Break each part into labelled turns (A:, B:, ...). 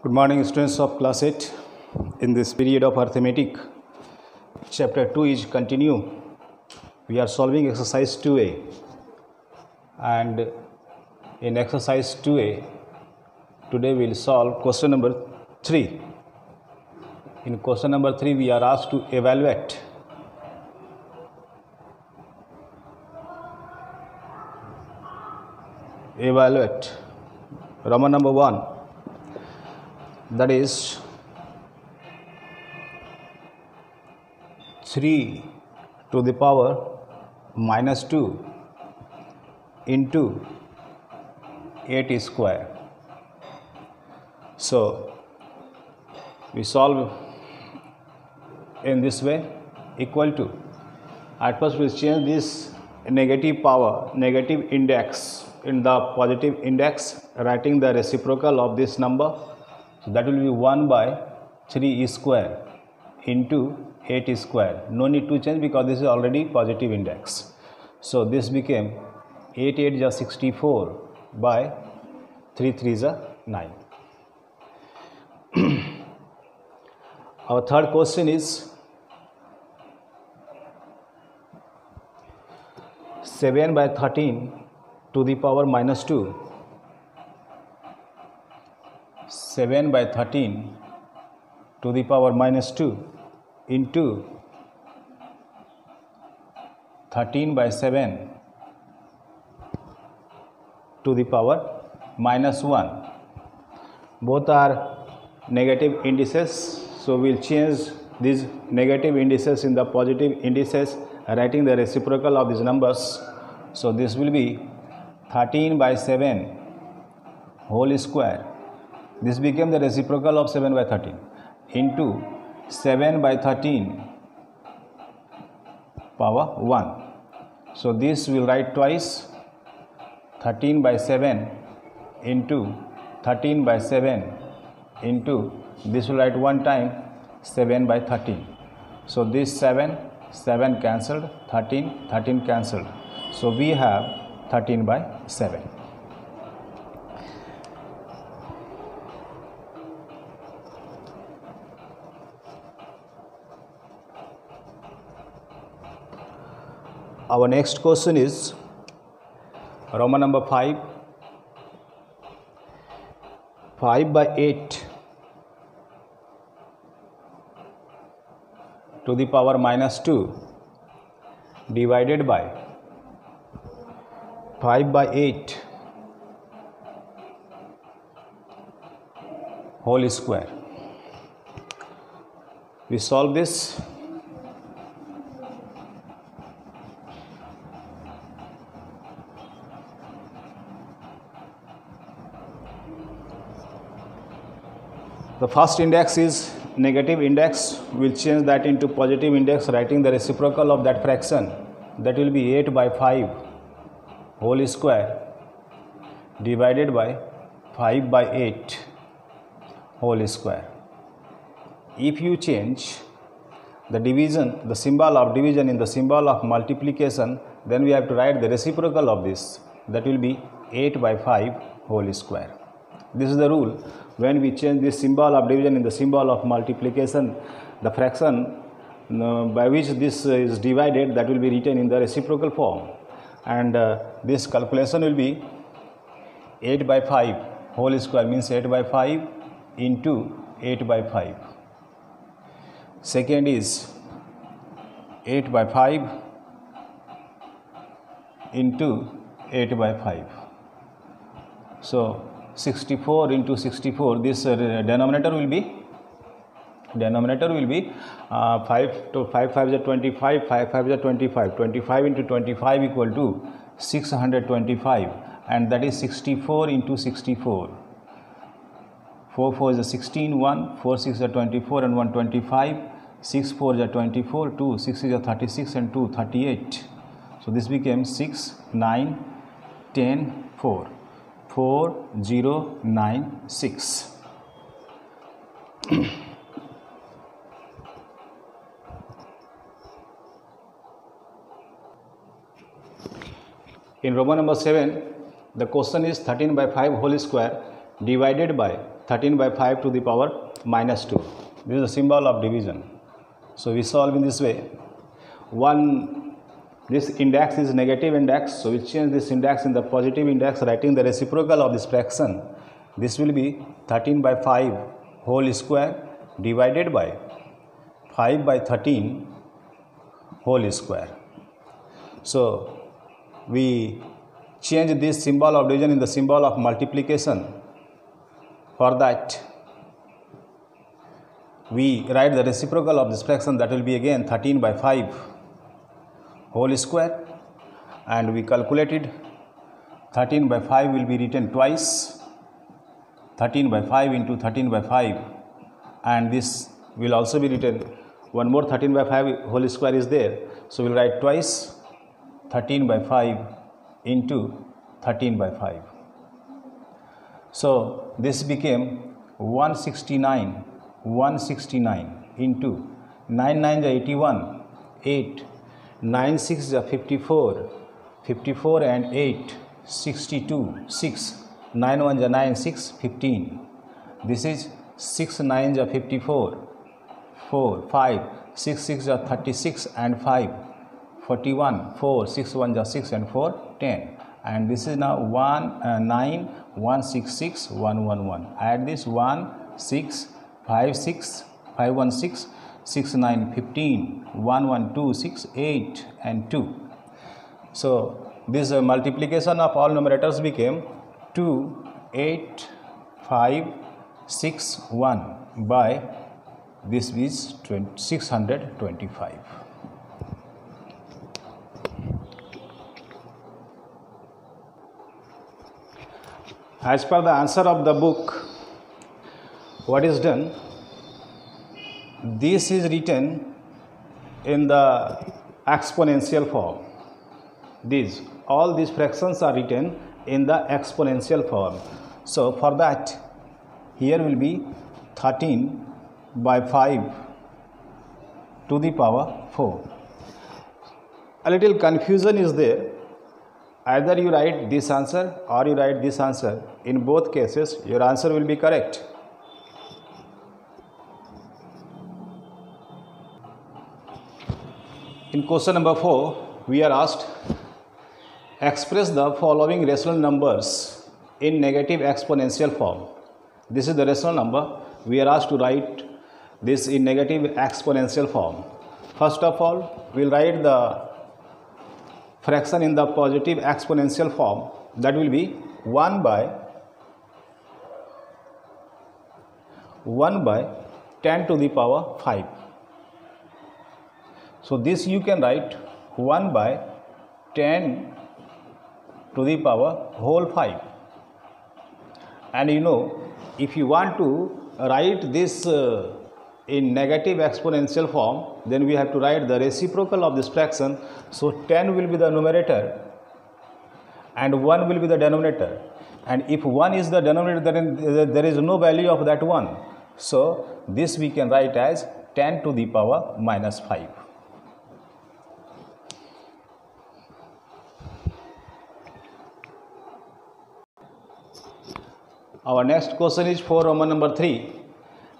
A: Good morning, students of class 8. In this period of arithmetic, chapter 2 is continue. We are solving exercise 2a, and in exercise 2a today we will solve question number 3. In question number 3 we are asked to evaluate Roman number 1, that is 3 to the power minus 2 into 8 square. So we solve in this way, equal to, at first we change this negative power, negative index in the positive index, writing the reciprocal of this number. So that will be 1 by 3 square into 8 square. No need to change because this is already positive index. So this became 8 8 is 64 by 3 3 is 9. Our third question is 7 by 13 to the power minus 2. 7 by 13 to the power minus 2 into 13 by 7 to the power minus 1. Both are negative indices, so we will change these negative indices in the positive indices, writing the reciprocal of these numbers. So this will be 13 by 7 whole square. This became the reciprocal of 7 by 13 into 7 by 13 power 1. So this will write twice, 13 by 7 into 13 by 7 into, this will write one time, 7 by 13. So this 7 cancelled, 13 cancelled. So we have 13 by 7. Our next question is Roman number 5. 5 by 8 to the power minus 2 divided by 5 by 8 whole square. We solve this. The first index is negative index. We will change that into positive index, writing the reciprocal of that fraction. That will be 8 by 5 whole square divided by 5 by 8 whole square. If you change the division, the symbol of division in the symbol of multiplication, then we have to write the reciprocal of this. That will be 8 by 5 whole square. This is the rule. When we change this symbol of division in the symbol of multiplication, the fraction by which this is divided, that will be written in the reciprocal form. And this calculation will be 8 by 5 whole square, means 8 by 5 into 8 by 5. Second is 8 by 5 into 8 by 5. So 64 into 64, this denominator will be 5 to 5 5 is 25, 5 5 is 25, 25 into 25 equal to 625, and that is 64 into 64. 4 4 is a 16, 1, 4 6 is a 24 and 1 25, 6 4 is a 24, 2 6 is a 36 and 2 38. So this became 6 9 10 4. 4096. In Roman number 7, the question is 13 by 5 whole square divided by 13 by 5 to the power minus 2. This is the symbol of division. So we solve in this way. This index is negative index, so we change this index in the positive index, writing the reciprocal of this fraction. This will be 13 by 5 whole square divided by 5 by 13 whole square. So we change this symbol of division in the symbol of multiplication. For that, we write the reciprocal of this fraction, that will be again 13 by 5 whole square, and we calculated 13 by 5 will be written twice, 13 by 5 into 13 by 5, and this will also be written one more 13 by 5 whole square is there, so we will write twice 13 by 5 into 13 by 5. So this became 169 into 9 9 is 81, 8, 9 6 is 54, 54 and 8, 62, 6, 9 1 is 9, 6, 15. This is 6 9 is 54, 4, 5, 6 6 is 36 and 5, 41, 4, 6 1 is 6 and 4, 10. And this is now 1 9 1 6 6 1 1 1. Add this 1 6 5 6 5 1 6 6 9 15 1 1 2 6 8 and 2. So this multiplication of all numerators became 2 8 5 6 1 by this is 625. As per the answer of the book, what is done? This is written in the exponential form. All these fractions are written in the exponential form. So for that, here will be 13 by 5 to the power 4. A little confusion is there. Either you write this answer or you write this answer. In both cases, your answer will be correct. In question number 4, we are asked, express the following rational numbers in negative exponential form. This is the rational number. We are asked to write this in negative exponential form. First of all, we will write the fraction in the positive exponential form. That will be 1 by 10 to the power 5. So this you can write 1 by 10 to the power whole 5. And you know, if you want to write this in negative exponential form, then we have to write the reciprocal of this fraction. So 10 will be the numerator and 1 will be the denominator. And if 1 is the denominator, then there is no value of that 1. So this we can write as 10 to the power minus 5. Our next question is for Roman number 3.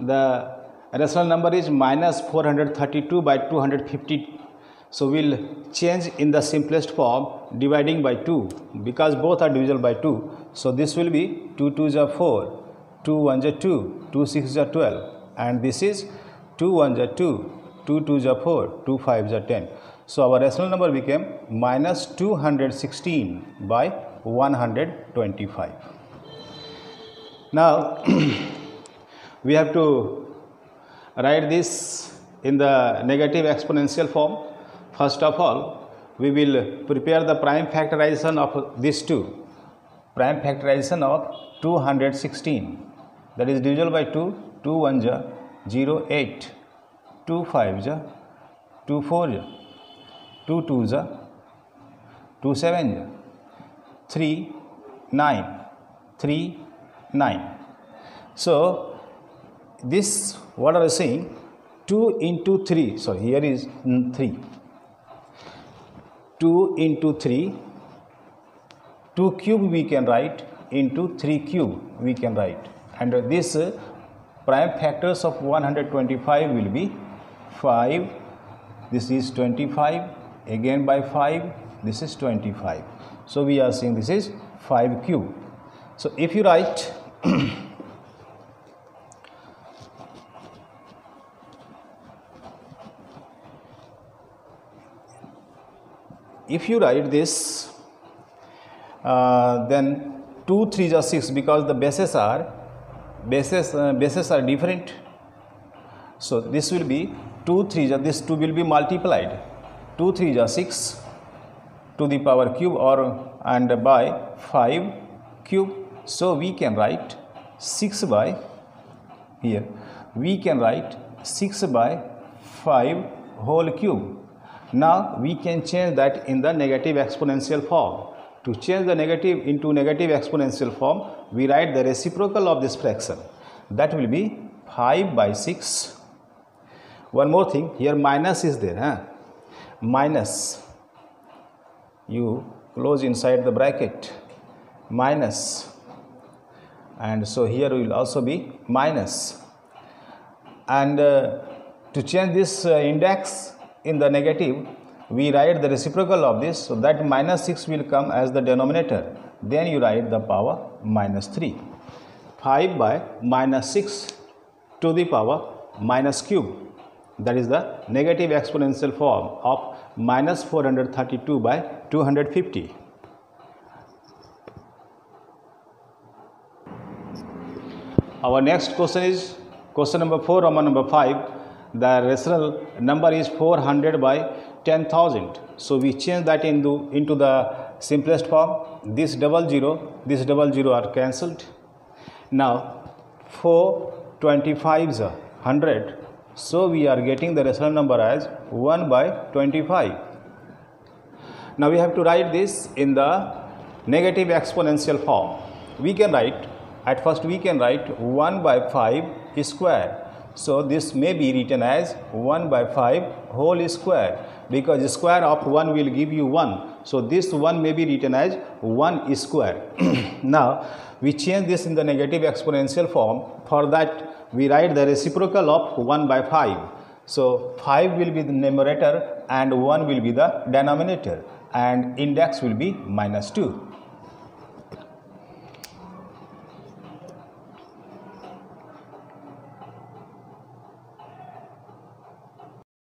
A: The rational number is minus 432 by 250. So we'll change in the simplest form, dividing by 2, because both are divisible by 2. So this will be 2 2s are 4, 2 1s are 2, 2 6s are 12, and this is 2 1s are 2, 2 2s are 4, 2 5s are 10. So our rational number became minus 216 by 125. Now we have to write this in the negative exponential form. First of all, we will prepare the prime factorization of these two. Prime factorization of 216, that is divisible by 2, 2 1s are 0, 8, 2 5s are 2 4s are 2 2s are 2 7s are 3 9, 3 9. So this, what are you saying? 2 into 3, so here is 3. 2 into 3, 2 cube we can write, into 3 cube we can write, and this prime factors of 125 will be 5, this is 25, again by 5, this is 25. So we are saying this is 5 cube. So if you write this, then 2 3s are 6, because the bases are different. So this will be 2 3s are, this 2 will be multiplied, 2 3s are 6 to the power cube, or and by 5 cube. So we can write 6 by, here we can write 6 by 5 whole cube. Now we can change that in the negative exponential form. To change the negative into negative exponential form, we write the reciprocal of this fraction. That will be 5 by 6. One more thing, here minus is there, minus, you close inside the bracket, minus, and so here will also be minus. And to change this index in the negative, we write the reciprocal of this, so that minus 6 will come as the denominator. Then you write the power minus 3. 5 by minus 6 to the power minus cube. That is the negative exponential form of minus 432 by 250. Our next question is question number 4, Roman number 5. The rational number is 400 by 10,000. So we change that into the simplest form. This double zero are cancelled. Now 4 25s are 100. So we are getting the rational number as 1 by 25. Now we have to write this in the negative exponential form. We can write, at first we can write 1 by 5 square. So this may be written as 1 by 5 whole square, because the square of 1 will give you 1. So this 1 may be written as 1 square. Now we change this in the negative exponential form. For that we write the reciprocal of 1 by 5. So 5 will be the numerator and 1 will be the denominator, and index will be minus 2.